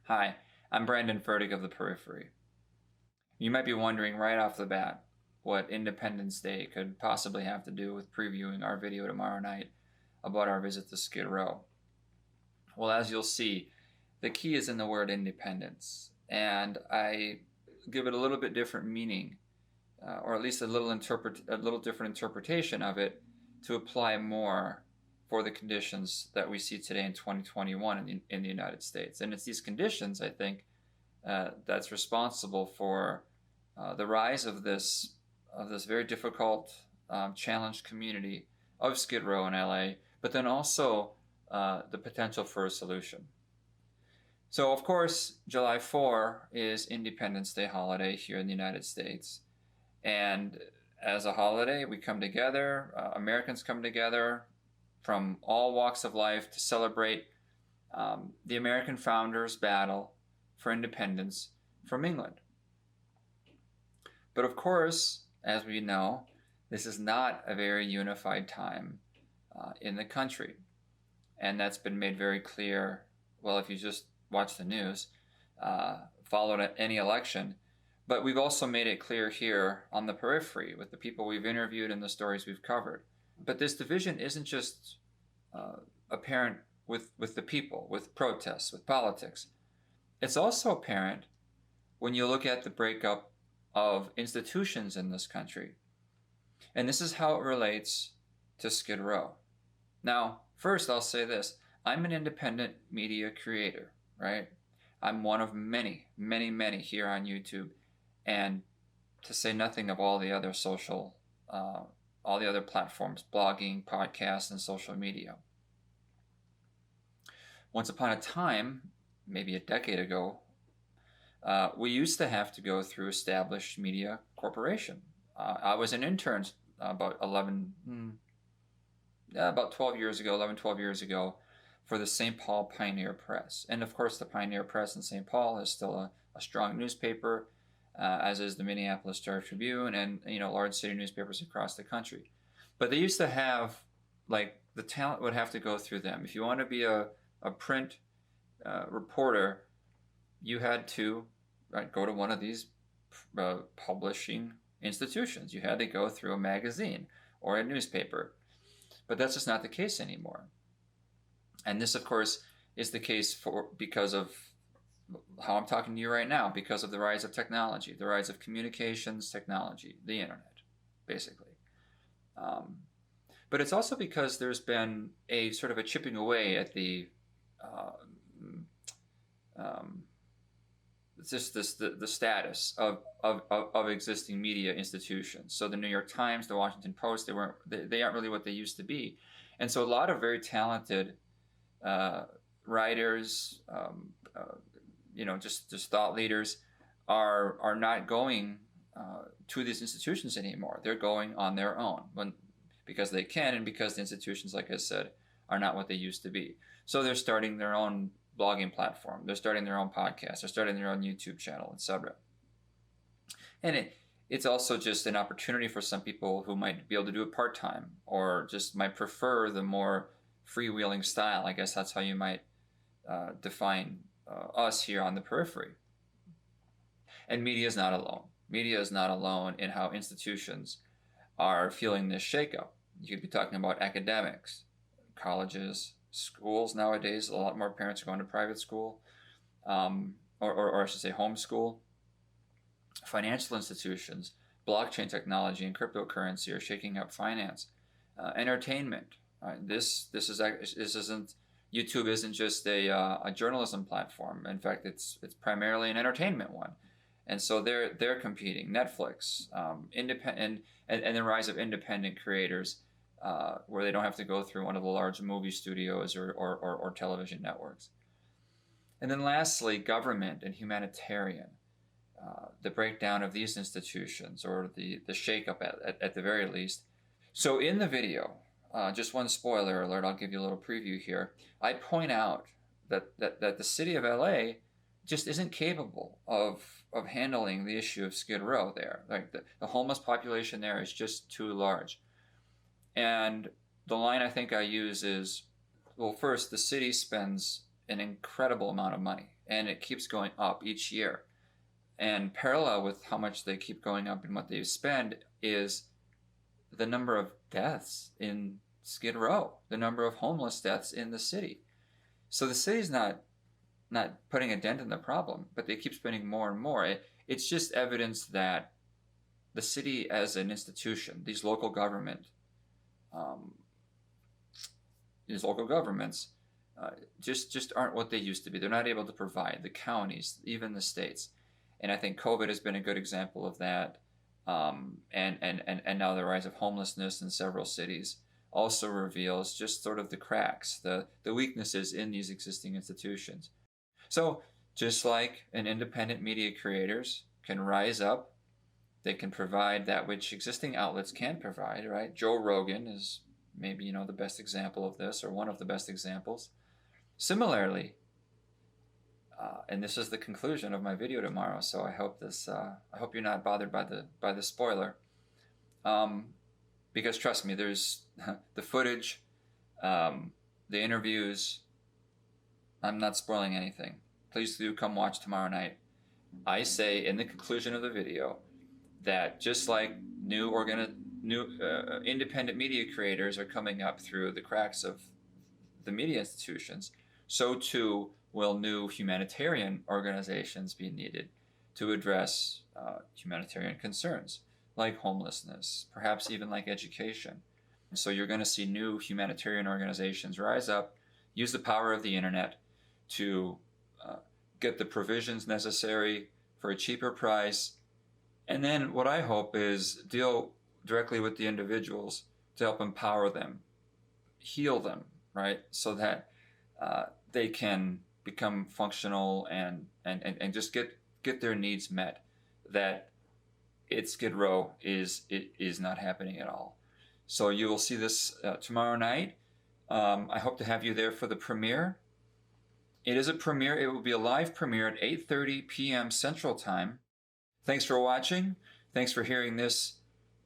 Hi, I'm Brandon Furtick of the Periphery. You might be wondering right off the bat what Independence Day could possibly have to do with previewing our video tomorrow night about our visit to Skid Row. Well, as you'll see, the key is in the word independence, and I give it a little bit different meaning, or at least a little different interpretation of it to apply more for the conditions that we see today in 2021 in the United States. And it's these conditions, I think, that's responsible for the rise of this very difficult, challenged community of Skid Row in LA, but then also the potential for a solution. So, of course, July 4 is Independence Day holiday here in the United States. And as a holiday, we come together, Americans come together from all walks of life to celebrate the American founders' battle for independence from England. But of course, as we know, this is not a very unified time in the country. And that's been made very clear, well, if you just watch the news, followed any election. But we've also made it clear here on the Periphery with the people we've interviewed and the stories we've covered. But this division isn't just apparent with the people, with protests, with politics. It's also apparent when you look at the breakup of institutions in this country. And this is how it relates to Skid Row. Now, first I'll say this. I'm an independent media creator, right? I'm one of many, many, many here on YouTube, and to say nothing of all the other all the other platforms, blogging, podcasts, and social media. Once upon a time, maybe a decade ago, we used to have to go through established media corporation. I was an intern about 12 years ago, for the St. Paul Pioneer Press. And of course, the Pioneer Press in St. Paul is still a strong newspaper, as is the Minneapolis Star Tribune and large city newspapers across the country. But they used to have, like, the talent would have to go through them. If you want to be a print reporter, you had to go to one of these publishing institutions. You had to go through a magazine or a newspaper. But that's just not the case anymore. And this, of course, is the case because of how I'm talking to you right now, because of the rise of technology, the rise of communications technology, the internet, basically. But it's also because there's been a sort of a chipping away at the the status of existing media institutions. So the New York Times, the Washington Post, they aren't really what they used to be, and so a lot of very talented writers, just thought leaders are not going to these institutions anymore. They're going on their own because they can, and because the institutions, like I said, are not what they used to be. So they're starting their own blogging platform. They're starting their own podcast. They're starting their own YouTube channel, etc. And it's also just an opportunity for some people who might be able to do it part-time, or just might prefer the more freewheeling style. I guess that's how you might define us here on the Periphery. And media is not alone. Media is not alone in how institutions are feeling this shakeup. You could be talking about academics, colleges, schools nowadays. A lot more parents are going to private school, or I should say homeschool. Financial institutions, blockchain technology, and cryptocurrency are shaking up finance. Entertainment. This isn't YouTube isn't just a journalism platform. In fact, it's primarily an entertainment one, and so they're competing. Netflix, independent, and the rise of independent creators, where they don't have to go through one of the large movie studios or television networks. And then lastly, government and humanitarian. The breakdown of these institutions, or the shakeup at the very least. So in the video, just one spoiler alert, I'll give you a little preview here. I point out that the city of LA just isn't capable of handling the issue of Skid Row there. Like the homeless population there is just too large. And the line I think I use is, well, first, the city spends an incredible amount of money, and it keeps going up each year. And parallel with how much they keep going up and what they spend is the number of deaths in Skid Row, the number of homeless deaths in the city. So the city's not putting a dent in the problem, but they keep spending more and more. It's just evidence that the city as an institution, these local governments, just aren't what they used to be. They're not able to provide. The counties, even the states, and I think COVID has been a good example of that. And now the rise of homelessness in several cities also reveals just sort of the cracks, the weaknesses in these existing institutions. So just like an independent media creators can rise up, they can provide that which existing outlets can't provide, right? Joe Rogan is maybe, the best example of this, or one of the best examples. Similarly, and this is the conclusion of my video tomorrow, so I hope you're not bothered by the spoiler, because trust me, there's the footage, the interviews. I'm not spoiling anything. Please do come watch tomorrow night. I say in the conclusion of the video that just like new independent media creators are coming up through the cracks of the media institutions, so too will new humanitarian organizations be needed to address humanitarian concerns like homelessness, perhaps even like education. So you're going to see new humanitarian organizations rise up, use the power of the internet to get the provisions necessary for a cheaper price, and then what I hope is deal directly with the individuals to help empower them, heal them, right, so that they can become functional and just get their needs met. That at Skid Row is not happening at all. So you will see this tomorrow night. I hope to have you there for the premiere. It is a premiere. It will be a live premiere at 8:30 p.m. Central Time. Thanks for watching. Thanks for hearing this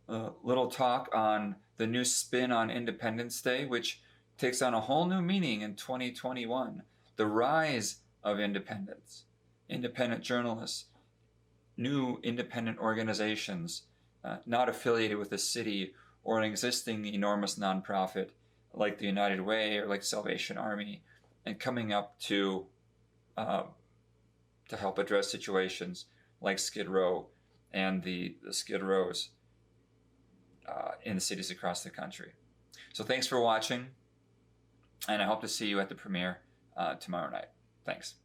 little talk on the new spin on Independence Day, which takes on a whole new meaning in 2021. The rise of independence, independent journalists, new independent organizations not affiliated with a city or an existing enormous nonprofit like the United Way or like Salvation Army, and coming up to help address situations like Skid Row and the Skid Rows in the cities across the country. So thanks for watching, and I hope to see you at the premiere tomorrow night. Thanks.